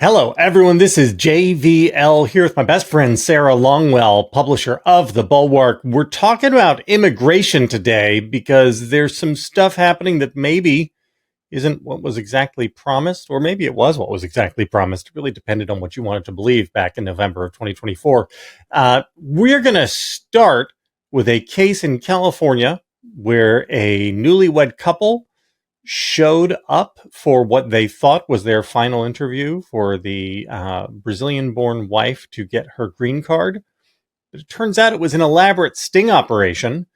Hello, everyone. This is JVL here with my best friend, Sarah Longwell, publisher of the Bulwark. We're talking about immigration today because there's some stuff happening that maybe isn't what was exactly promised, or maybe it was what was exactly promised. It really depended on what you wanted to believe back in November of 2024. We're going to start with a case in California where a newlywed couple showed up for what they thought was their final interview for the Brazilian-born wife to get her green card. But it turns out it was an elaborate sting operation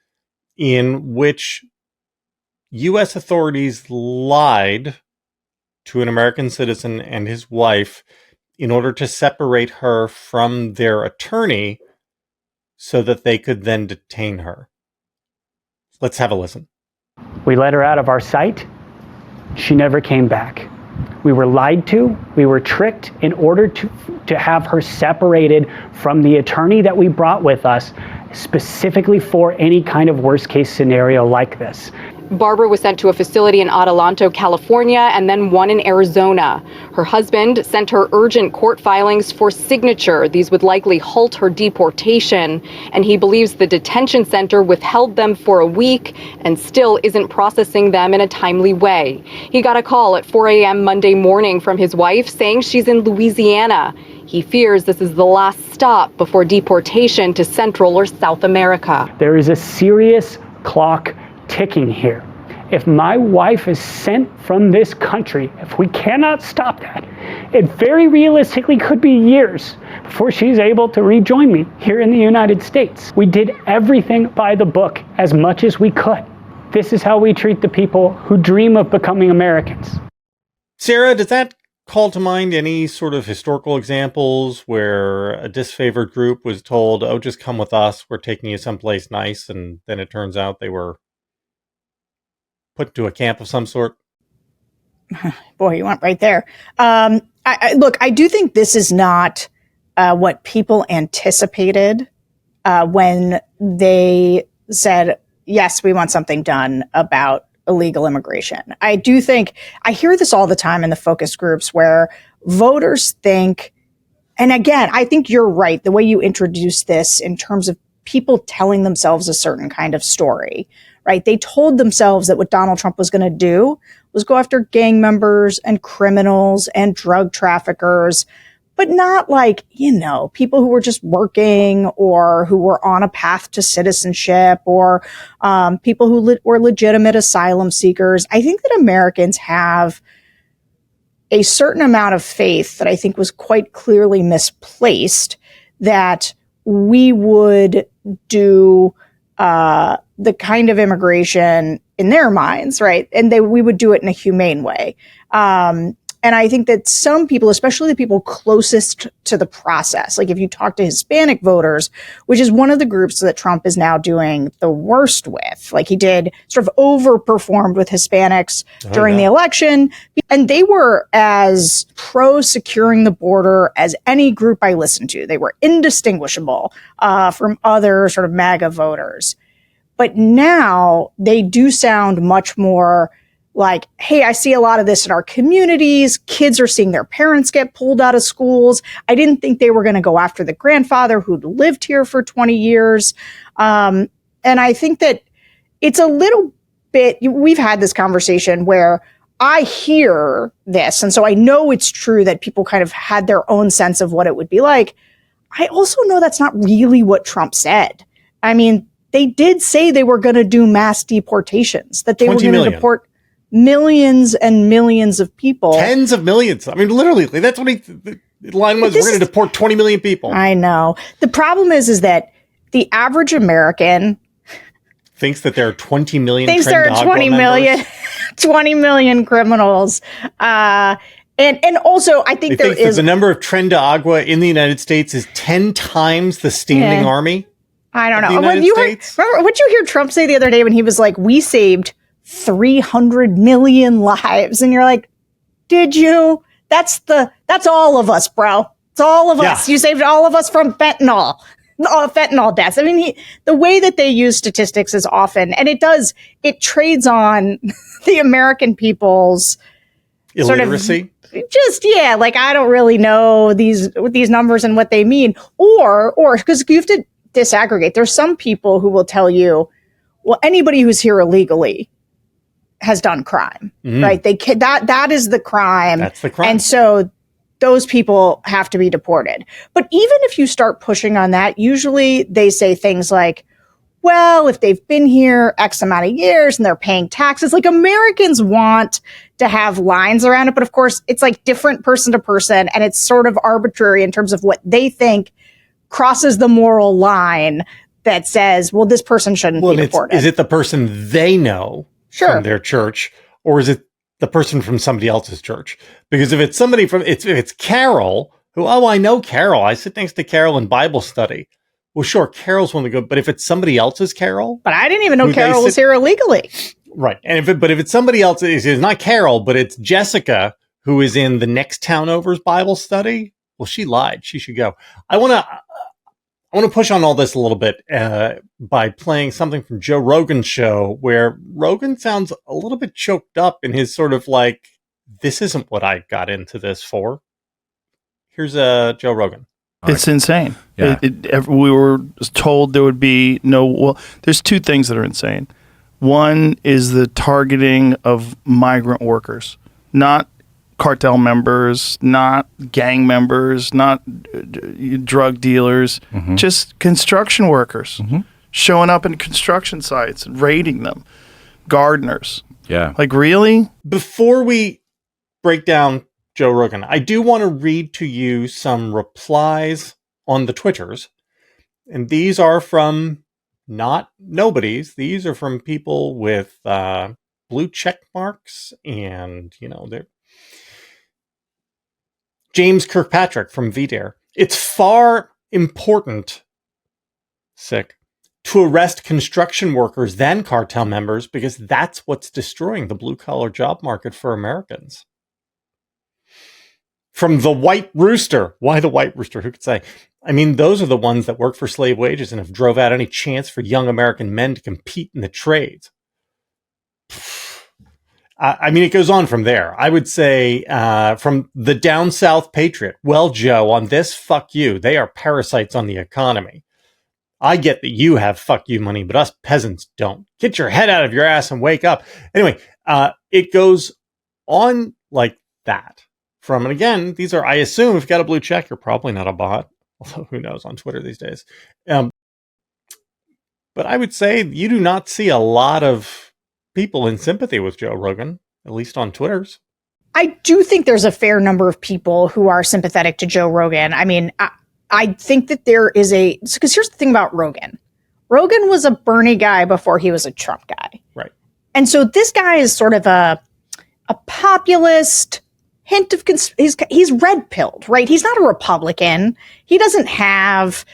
in which U.S. authorities lied to an American citizen and his wife in order to separate her from their attorney so that they could then detain her. Let's have a listen. We let her out of our sight. She never came back. We were lied to. We were tricked in order to have her separated from the attorney that we brought with us, specifically for any kind of worst case scenario like this. Barbara was sent to a facility in Adelanto, California, and then one in Arizona. Her husband sent her urgent court filings for signature. These would likely halt her deportation. And he believes the detention center withheld them for a week and still isn't processing them in a timely way. He got a call at 4 a.m. Monday morning from his wife saying she's in Louisiana. He fears this is the last stop before deportation to Central or South America. There is a serious clock ticking here. If my wife is sent from this country, if we cannot stop that, it very realistically could be years before she's able to rejoin me here in the United States. We did everything by the book as much as we could. This is how we treat the people who dream of becoming Americans. Sarah, does that call to mind any sort of historical examples where a disfavored group was told, oh, just come with us, we're taking you someplace nice, and then it turns out they were put to a camp of some sort? Boy, you went right there. I do think this is not what people anticipated when they said, yes, we want something done about illegal immigration. I do think, I hear this all the time in the focus groups where voters think, and again, I think you're right, the way you introduce this in terms of people telling themselves a certain kind of story, right? They told themselves that what Donald Trump was going to do was go after gang members and criminals and drug traffickers, but not like, people who were just working or who were on a path to citizenship or people who were legitimate asylum seekers. I think that Americans have a certain amount of faith that I think was quite clearly misplaced, that we would do the kind of immigration in their minds, right? And we would do it in a humane way. And I think that some people, especially the people closest to the process, like if you talk to Hispanic voters, which is one of the groups that Trump is now doing the worst with, like he did sort of overperformed with Hispanics during the election. And they were as pro securing the border as any group I listened to. They were indistinguishable from other sort of MAGA voters. But now they do sound much more like, hey, I see a lot of this in our communities. Kids are seeing their parents get pulled out of schools. I didn't think they were going to go after the grandfather who'd lived here for 20 years. And I think that it's a little bit, we've had this conversation where I hear this, and so I know it's true that people kind of had their own sense of what it would be like. I also know that's not really what Trump said. I mean, they did say they were going to do mass deportations, that they were going to deport millions and millions of people. Tens of millions. I mean, literally, that's what the line was. We're going to deport 20 million people. I know. The problem is that the average American thinks that there are 20 million thinks there are 20 million criminals. And also, I think there is the number of Tren de Agua in the United States is 10 times the standing army. I don't know. Remember what you hear Trump say the other day when he was like, we saved 300 million lives. And you're like, did you? That's all of us, bro. It's all of us. You saved all of us from fentanyl deaths. I mean, the way that they use statistics is often, and it trades on the American people's Illiteracy? Like, I don't really know these numbers and what they mean. Or because you have to disaggregate. There's some people who will tell you, well, anybody who's here illegally has done crime, right? That is the crime. That's the crime. And so those people have to be deported. But even if you start pushing on that, usually they say things like, well, if they've been here X amount of years and they're paying taxes, like, Americans want to have lines around it. But of course, it's like different person to person, and it's sort of arbitrary in terms of what they think crosses the moral line that says, well, this person shouldn't be deported. Is it the person they know from their church, or is it the person from somebody else's church? Because if it's somebody if it's Carol, who, I know Carol, I sit next to Carol in Bible study. Well, sure, Carol's one to go, but if it's somebody else's Carol, but I didn't even know Carol was here illegally. Right, and if it's somebody else, it's not Carol, but it's Jessica, who is in the next town over's Bible study. Well, she lied. She should go. I want to push on all this a little bit by playing something from Joe Rogan's show, where Rogan sounds a little bit choked up in his sort of like, this isn't what I got into this for. Here's Joe Rogan. It's insane. Yeah. We were told there would be there's two things that are insane. One is the targeting of migrant workers, not cartel members, not gang members, not drug dealers, just construction workers showing up in construction sites and raiding them, gardeners. Yeah. Like, really? Before we break down Joe Rogan, I do want to read to you some replies on the Twitters. And these are from not nobodies. These are from people with blue check marks, and, they're James Kirkpatrick from VDare. It's far important, to arrest construction workers than cartel members, because that's what's destroying the blue-collar job market for Americans. From the White Rooster. Why the White Rooster? Who could say? I mean, those are the ones that work for slave wages and have drove out any chance for young American men to compete in the trades. I mean, it goes on from there. I would say from the Down South Patriot. Well, Joe, on this, fuck you. They are parasites on the economy. I get that you have fuck you money, but us peasants don't. Get your head out of your ass and wake up. Anyway, it goes on like that. And again, these are, I assume, if you've got a blue check, you're probably not a bot. Although, who knows on Twitter these days. But I would say you do not see a lot of people in sympathy with Joe Rogan, at least on Twitters. I do think there's a fair number of people who are sympathetic to Joe Rogan. I mean, I think that there is because here's the thing about Rogan. Rogan was a Bernie guy before he was a Trump guy. Right. And so this guy is sort of a populist, hint of he's red-pilled, right? He's not a Republican. He doesn't have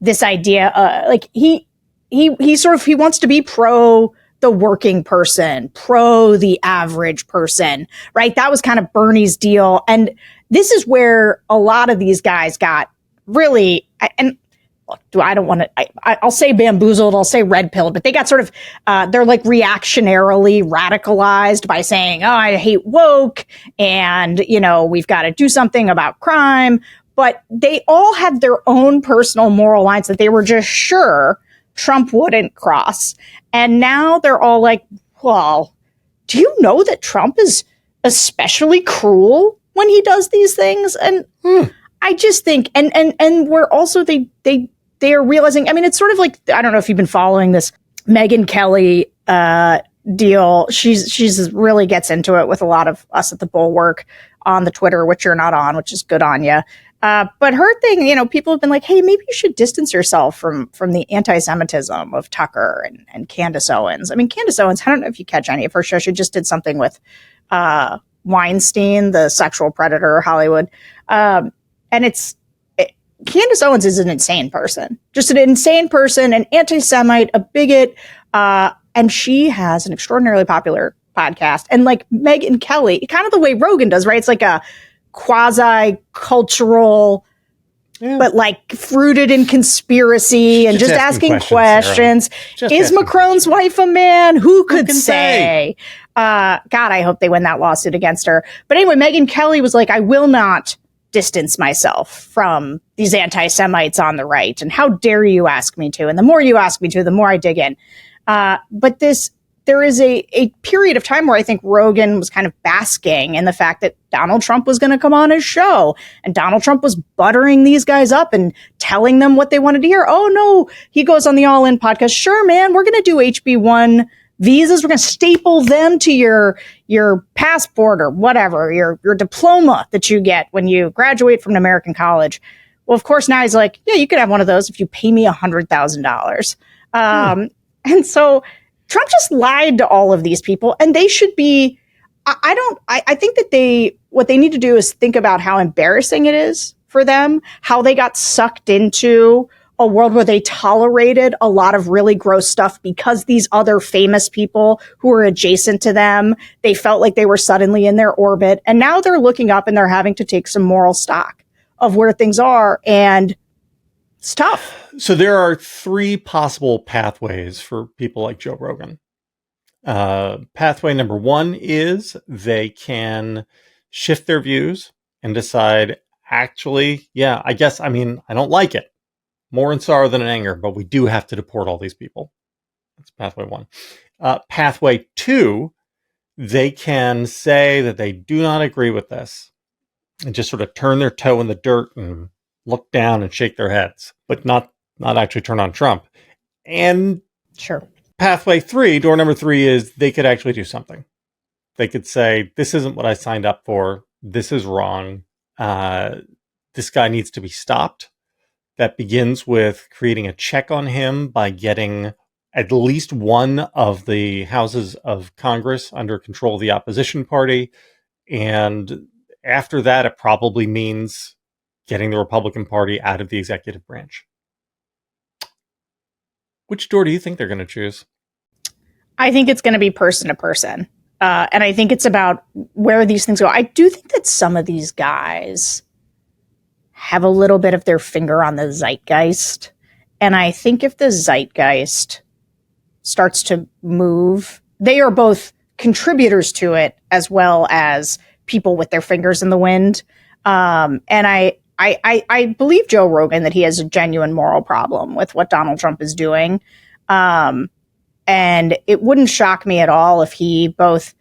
this idea. He wants to be pro the working person, pro the average person, right? That was kind of Bernie's deal, and this is where a lot of these guys got really. I'll say bamboozled, I'll say red-pilled, but they got sort of, they're like reactionarily radicalized by saying, oh, I hate woke, and, we've got to do something about crime. But they all had their own personal moral lines that they were just sure Trump wouldn't cross. And now they're all like, well, do you know that Trump is especially cruel when he does these things? And I just think, and we're also, they are realizing, I mean, it's sort of like, I don't know if you've been following this Megyn Kelly deal. She's really gets into it with a lot of us at the Bulwark on the Twitter, which you're not on, which is good on you. But her thing, people have been like, hey, maybe you should distance yourself from the anti-Semitism of Tucker and Candace Owens. I mean, Candace Owens, I don't know if you catch any of her show. She just did something with Weinstein, the sexual predator, Hollywood. And Candace Owens is an insane person, just an insane person, an anti-Semite, a bigot. And she has an extraordinarily popular podcast. And like Megyn Kelly, kind of the way Rogan does, right? It's like a quasi-cultural, but like fruited in conspiracy and just asking questions. Is Macron's wife a man? Who could say? God, I hope they win that lawsuit against her. But anyway, Megyn Kelly was like, I will not distance myself from these anti-Semites on the right. And how dare you ask me to? And the more you ask me to, the more I dig in. But there is a period of time where I think Rogan was kind of basking in the fact that Donald Trump was going to come on his show, and Donald Trump was buttering these guys up and telling them what they wanted to hear. Oh no, he goes on the All In podcast. Sure, man, we're going to do HB1 visas. We're going to staple them to your passport or whatever, your diploma that you get when you graduate from an American college. Well, of course, now he's like, yeah, you could have one of those if you pay me $100,000. And so Trump just lied to all of these people, and they should be, I think that what they need to do is think about how embarrassing it is for them, how they got sucked into a world where they tolerated a lot of really gross stuff because these other famous people who were adjacent to them, they felt like they were suddenly in their orbit. And now they're looking up and they're having to take some moral stock of where things are. And it's tough. So there are three possible pathways for people like Joe Rogan. Pathway number one is they can shift their views and decide, actually, yeah, I don't like it. More in sorrow than in anger, but we do have to deport all these people. That's pathway one. Pathway two, they can say that they do not agree with this and just sort of turn their toe in the dirt and look down and shake their heads, but not actually turn on Trump. And sure, pathway three, door number three, is they could actually do something. They could say, this isn't what I signed up for. This is wrong. This guy needs to be stopped. That begins with creating a check on him by getting at least one of the houses of Congress under control of the opposition party. And after that, it probably means getting the Republican Party out of the executive branch. Which door do you think they're going to choose? I think it's going to be person to person. And I think it's about where these things go. I do think that some of these guys have a little bit of their finger on the zeitgeist. And I think if the zeitgeist starts to move, they are both contributors to it as well as people with their fingers in the wind. And I believe Joe Rogan that he has a genuine moral problem with what Donald Trump is doing. And it wouldn't shock me at all if he both,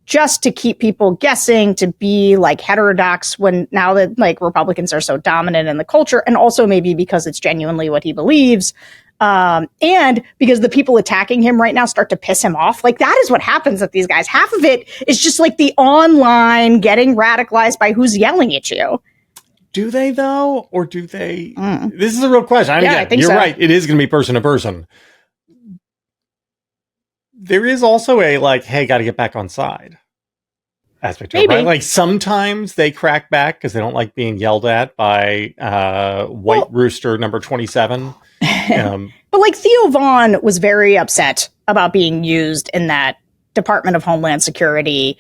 just to keep people guessing, to be like heterodox when now that like Republicans are so dominant in the culture, and also maybe because it's genuinely what he believes, and because the people attacking him right now start to piss him off. Like that is what happens with these guys. Half of it is just like the online getting radicalized by who's yelling at you. Do they though, or do they? This is a real question. I think you're so. Right. It is going to be person to person. There is also a like, hey, got to get back on side aspect to it, right? Like sometimes they crack back because they don't like being yelled at by white rooster number 27. But like Theo Vaughn was very upset about being used in that Department of Homeland Security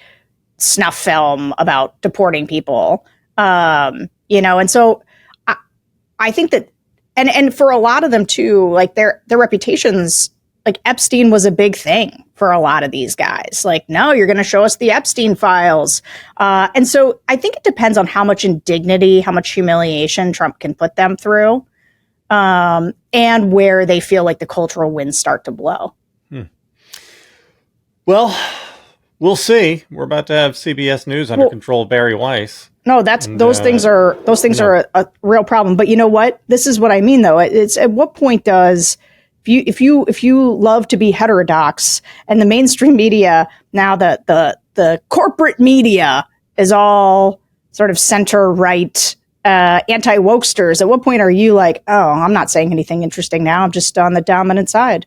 snuff film about deporting people. And so I think that, and for a lot of them too, like their reputations. Like Epstein was a big thing for a lot of these guys. Like, no, you're going to show us the Epstein files. And so I think it depends on how much indignity, how much humiliation Trump can put them through, and where they feel like the cultural winds start to blow. Well, we'll see. We're about to have CBS News under control of Barry Weiss. No, those things are a real problem. But you know what? This is what I mean, though. It's at what point does if you love to be heterodox and the mainstream media, now the corporate media is all sort of center right, anti-wokesters, at what point are you like, oh, I'm not saying anything interesting now, I'm just on the dominant side?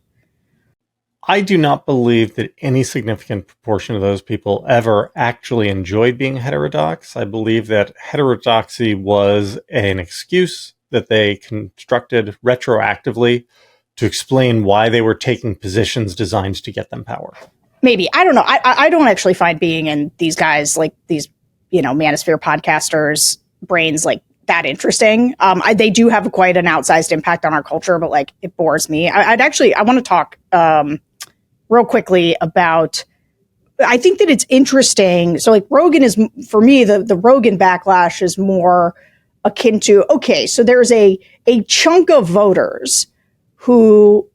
I do not believe that any significant proportion of those people ever actually enjoyed being heterodox. I believe that heterodoxy was an excuse that they constructed retroactively to explain why they were taking positions designed to get them power. Maybe. I don't know. I don't actually find being in these guys, like these, manosphere podcasters' brains, like that interesting. They do have quite an outsized impact on our culture, but like it bores me. I want to talk real quickly about I think that it's interesting. So like Rogan is, for me, the Rogan backlash is more akin to, okay, so there's a chunk of voters who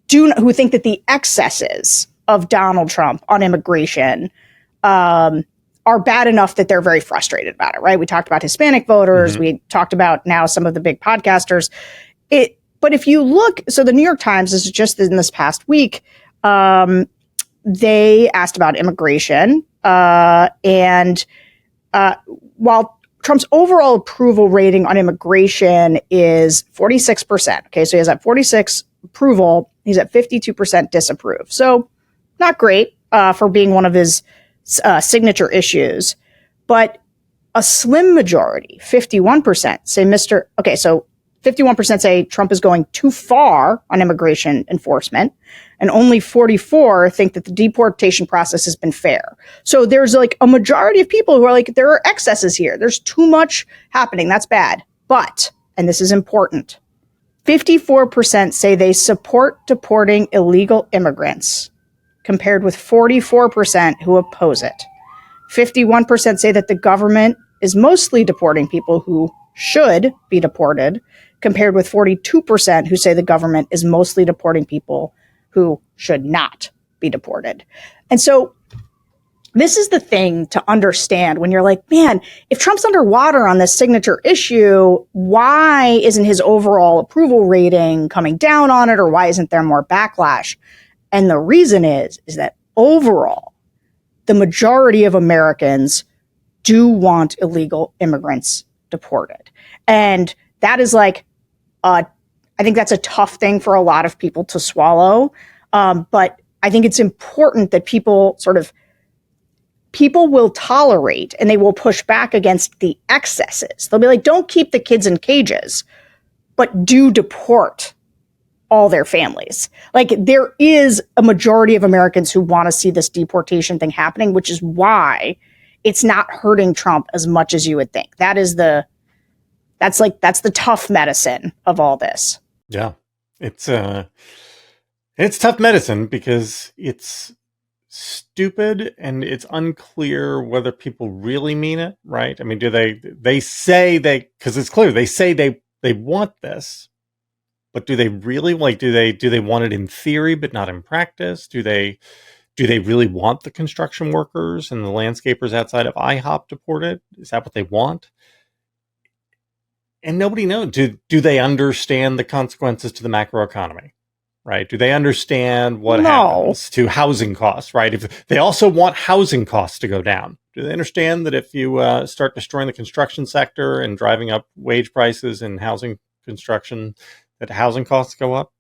think that the excesses of Donald Trump on immigration are bad enough that they're very frustrated about it, right? We talked about Hispanic voters. Mm-hmm. We talked about now some of the big podcasters. But if you look, so the New York Times, this is just in this past week, they asked about immigration. And while Trump's overall approval rating on immigration is 46%, okay, so he has at 46 approval, he's at 52% disapprove. So not great for being one of his signature issues, but a slim majority, 51%, say so 51% say Trump is going too far on immigration enforcement, and only 44 think that the deportation process has been fair. So there's like a majority of people who are like, there are excesses here. There's too much happening. That's bad. But, and this is important, 54% say they support deporting illegal immigrants, compared with 44% who oppose it. 51% say that the government is mostly deporting people who should be deported, compared with 42% who say the government is mostly deporting people who should not be deported. And so this is the thing to understand when you're like, man, if Trump's underwater on this signature issue, why isn't his overall approval rating coming down on it, or why isn't there more backlash? And the reason is that overall, the majority of Americans do want illegal immigrants deported. And that is like, I think that's a tough thing for a lot of people to swallow. But I think it's important that people will tolerate and they will push back against the excesses. They'll be like, don't keep the kids in cages, but do deport all their families. Like, there is a majority of Americans who want to see this deportation thing happening, which is why it's not hurting Trump as much as you would think. That's the tough medicine of all this. Yeah. It's tough medicine because it's stupid and it's unclear whether people really mean it, right? I mean, they say because it's clear they say they want this, but do they really do they want it in theory but not in practice? Do they really want the construction workers and the landscapers outside of IHOP deported? Is that what they want? And nobody knows. Do they understand the consequences to the macroeconomy? Right? Do they understand what happens to housing costs? Right? If they also want housing costs to go down, do they understand that if you start destroying the construction sector and driving up wage prices in housing construction, that housing costs go up?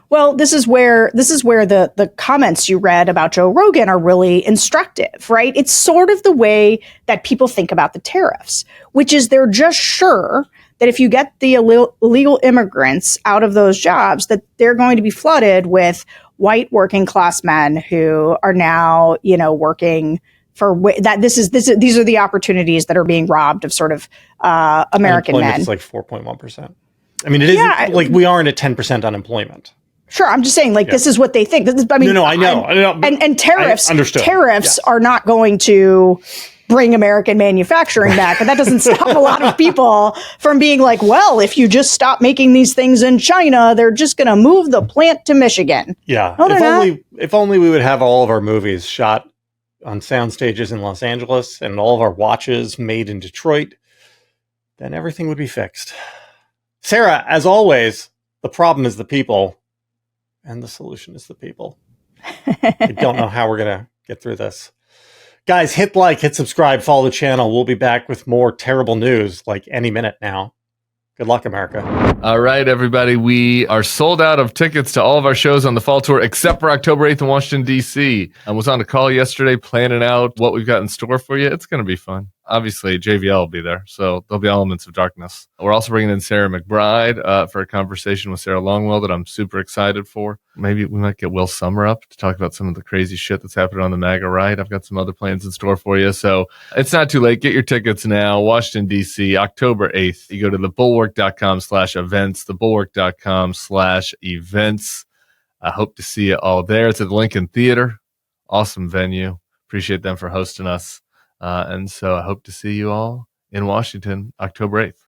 Well, this is where the comments you read about Joe Rogan are really instructive, right? It's sort of the way that people think about the tariffs, which is they're just sure that if you get the illegal immigrants out of those jobs, that they're going to be flooded with white working class men who are now, working for that. These are the opportunities that are being robbed of sort of American men. It's like 4.1%. I mean, it isn't like we aren't at 10% unemployment. Sure, I'm just saying, this is what they think. I know. And tariffs are not going to bring American manufacturing back, but that doesn't stop a lot of people from being like, well, if you just stop making these things in China, they're just going to move the plant to Michigan. Yeah, if only we would have all of our movies shot on sound stages in Los Angeles and all of our watches made in Detroit, then everything would be fixed. Sarah, as always, the problem is the people. And the solution is the people. I don't know how we're going to get through this. Guys, hit like, hit subscribe, follow the channel. We'll be back with more terrible news like any minute now. Good luck, America. All right, everybody. We are sold out of tickets to all of our shows on the fall tour, except for October 8th in Washington, D.C. I was on a call yesterday planning out what we've got in store for you. It's going to be fun. Obviously, JVL will be there, so there'll be elements of darkness. We're also bringing in Sarah McBride for a conversation with Sarah Longwell that I'm super excited for. Maybe we might get Will Summer up to talk about some of the crazy shit that's happening on the MAGA right. I've got some other plans in store for you, so it's not too late. Get your tickets now. Washington, D.C., October 8th. You go to thebulwark.com/events, thebulwark.com/events. I hope to see you all there. It's at the Lincoln Theater. Awesome venue. Appreciate them for hosting us. And so I hope to see you all in Washington, October 8th.